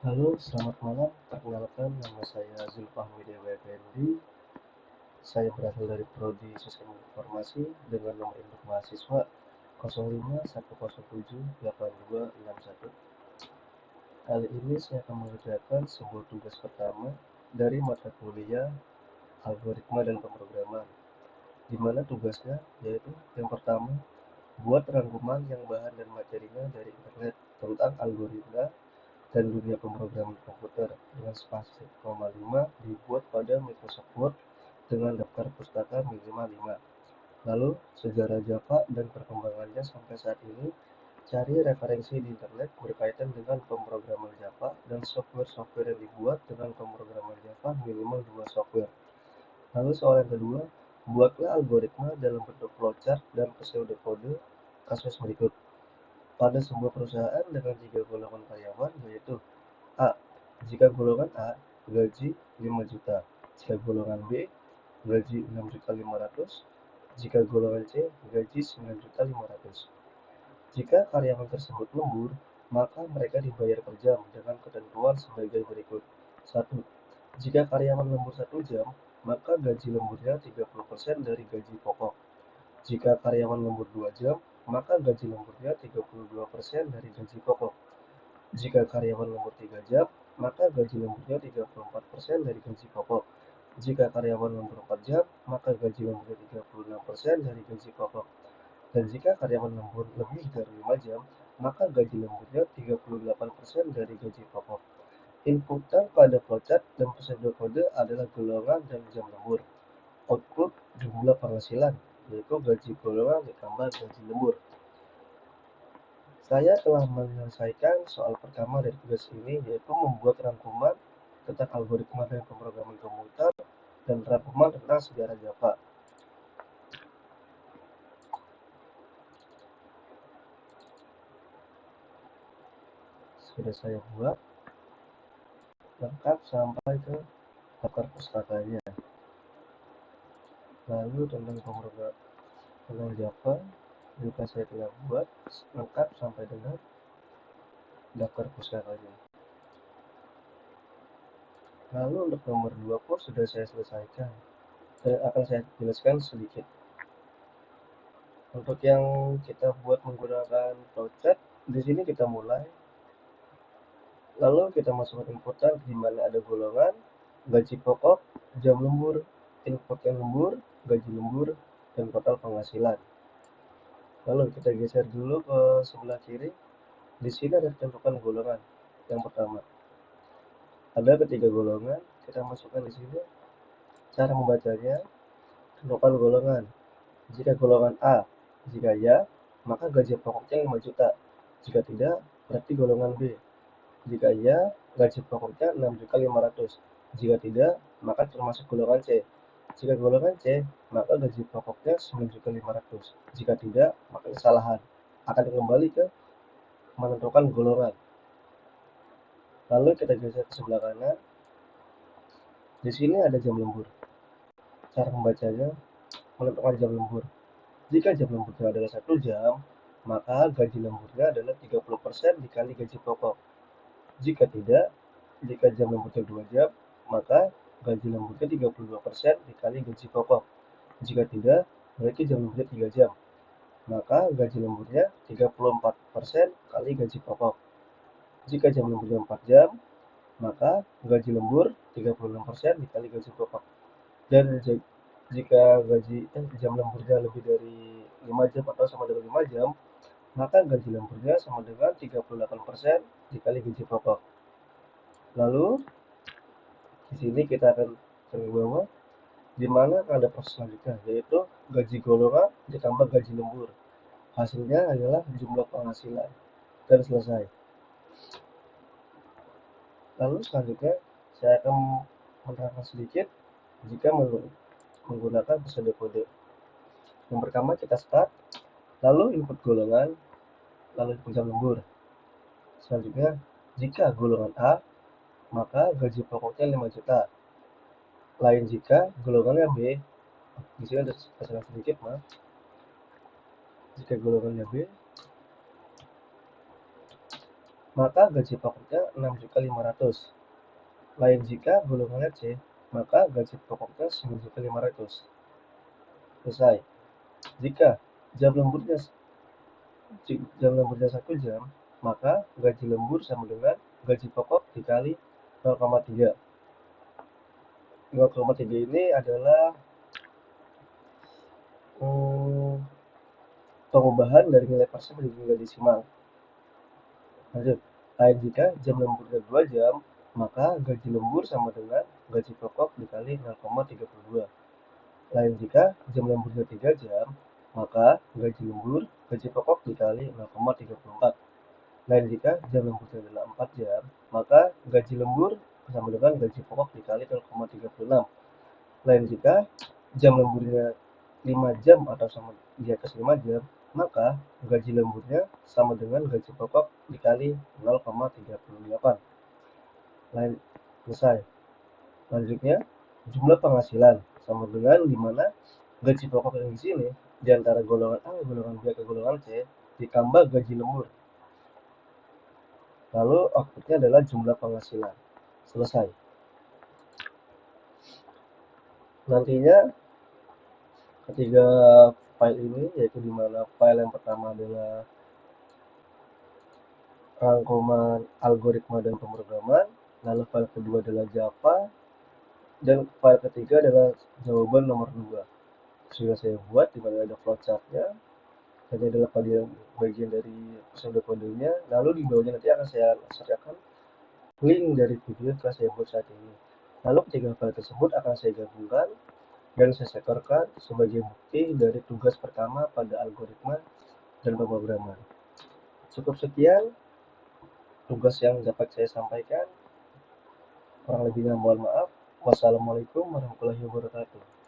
Halo, selamat malam. Perkenalkan, nama saya Zulfahmi Dewa Effendi. Saya berasal dari Prodi Sistem Informasi dengan nomor induk mahasiswa 0510782261. Kali ini saya akan mengerjakan sebuah tugas pertama dari mata kuliah Algoritma dan Pemrograman, di mana tugasnya yaitu yang pertama, buat rangkuman yang bahan dan materinya dari internet tentang algoritma dan dunia pemrograman komputer dengan spasi 1,5 dibuat pada Microsoft Word dengan daftar pustaka minimal 5. Lalu, sejarah Java dan perkembangannya sampai saat ini, cari referensi di internet berkaitan dengan pemrograman Java dan software-software yang dibuat dengan pemrograman Java minimal 2 software. Lalu soal yang kedua, buatlah algoritma dalam bentuk flowchart dan pseudokode kasus berikut. Pada sebuah perusahaan dengan 3 golongan karyawan, yaitu A. Jika golongan A, gaji 5 juta. Jika golongan B, gaji 6.500.000. Jika golongan C, gaji 9.500.000. Jika karyawan tersebut lembur, maka mereka dibayar per jam dengan ketentuan sebagai berikut. 1. Jika karyawan lembur 1 jam, maka gaji lemburnya 30% dari gaji pokok. Jika karyawan lembur 2 jam, maka gaji lemburnya 32% dari gaji pokok. Jika karyawan lembur 3 jam, maka gaji lemburnya 34% dari gaji pokok. Jika karyawan lembur 4 jam, maka gaji lemburnya 36% dari gaji pokok. Dan jika karyawan lembur lebih dari 5 jam, maka gaji lemburnya 38% dari gaji pokok. Inputan pada flowchart dan pseudokode adalah golongan dan jam lembur. Output jumlah penghasilan, yaitu gaji golongan ditambah gaji lembur. Saya telah menyelesaikan soal pertama dari tugas ini, yaitu membuat rangkuman tentang algoritma dan pemrograman komputer dan rangkuman tentang sejarah Java. Sudah saya buat lengkap sampai ke daftar pustakanya. Lalu tentang pemrograman tentang Java juga saya telah buat lengkap sampai dengan daftar pustakanya. Lalu untuk nomor 2 pun sudah saya selesaikan. Akan saya jelaskan sedikit. Untuk yang kita buat menggunakan flowchart, di sini kita mulai. Lalu kita masukkan inputan di mana ada golongan, gaji pokok, jam lembur, input yang lembur, gaji lembur, dan total penghasilan. Lalu kita geser dulu ke sebelah kiri. Di sini ada tentukan golongan. Yang pertama, ada ketiga golongan. Kita masukkan di sini. Cara membacanya, tentukan golongan. Jika golongan A, jika ya, maka gaji pokoknya 5 juta. Jika tidak, berarti golongan B. Jika ya, gaji pokoknya 6.500.000. Jika tidak, maka termasuk golongan C. Jika golongan C, maka gaji pokoknya 9.500.000. Jika tidak, maka kesalahan. Akan kembali ke menentukan golongan. Lalu kita geser ke sebelah kanan. Di sini ada jam lembur. Cara membacanya, menentukan jam lembur. Jika jam lemburnya adalah 1 jam, maka gaji lemburnya adalah 30% dikali gaji pokok. Jika tidak, jika jam lemburnya 2 jam, maka gaji lemburnya 32% dikali gaji pokok. Jika tidak, berarti jam lemburnya 3 jam. Maka gaji lemburnya 34% kali gaji pokok. Jika jam lemburnya 4 jam, maka gaji lembur 36% dikali gaji pokok. Dan jika jam lemburnya lebih dari 5 jam atau sama dengan 5 jam, maka gaji lemburnya sama dengan 38% dikali gaji pokok. Lalu di sini kita akan ke bawah, di mana ada proses selanjutnya, yaitu gaji golongan ditambah gaji lembur. Hasilnya adalah jumlah penghasilan. Dan selesai. Lalu selanjutnya saya akan menerangkan sedikit jika menggunakan pseudokode. Yang pertama kita start, lalu input golongan, lalu input jam lembur. Selanjutnya, jika golongan A, maka gaji pokoknya 5 juta. Lain jika golongannya B, di sini ada kesalahan sedikit, maaf. Jika golongannya B, maka gaji pokoknya 6.500.000. Lain jika golongannya C, maka gaji pokoknya 9.500.000. Selesai. Jika jam lemburnya 1 jam, maka gaji lembur sama dengan gaji pokok dikali 0,3. 0,3 ini adalah perubahan dari nilai persen menjadi nilai desimal. Lanjut. Lain jika jam lemburnya 2 jam, maka gaji lembur sama dengan gaji pokok dikali 0,32. Lain jika jam lemburnya 3 jam, maka gaji lembur, gaji pokok dikali 0,34. Lain jika jam lemburnya adalah 4 jam, maka gaji lembur sama dengan gaji pokok dikali 0,36. Lain jika jam lemburnya 5 jam atau sama di atas 5 jam, maka gaji lemburnya sama dengan gaji pokok dikali 0,38. Lain selesai. Selanjutnya, jumlah penghasilan sama dengan dimana gaji pokok yang di sini di antara golongan A, golongan B ke golongan C ditambah gaji lembur. Lalu outputnya adalah jumlah penghasilan. Selesai. Nantinya ketiga file ini, yaitu dimana file yang pertama adalah rangkuman algoritma dan pemrograman, lalu file kedua adalah Java, dan file ketiga adalah jawaban nomor 2. Sudah saya buat dimana ada flowchartnya. Ini adalah bagian dari pseudokodenya. Lalu di bawahnya nanti akan saya sertakan link dari video yang telah saya buat saat ini. Lalu ketiga file tersebut akan saya gabungkan dan saya setorkan sebagai bukti dari tugas pertama pada algoritma dan pemrograman. Cukup sekian tugas yang dapat saya sampaikan. Kurang lebihnya mohon maaf. Wassalamualaikum warahmatullahi wabarakatuh.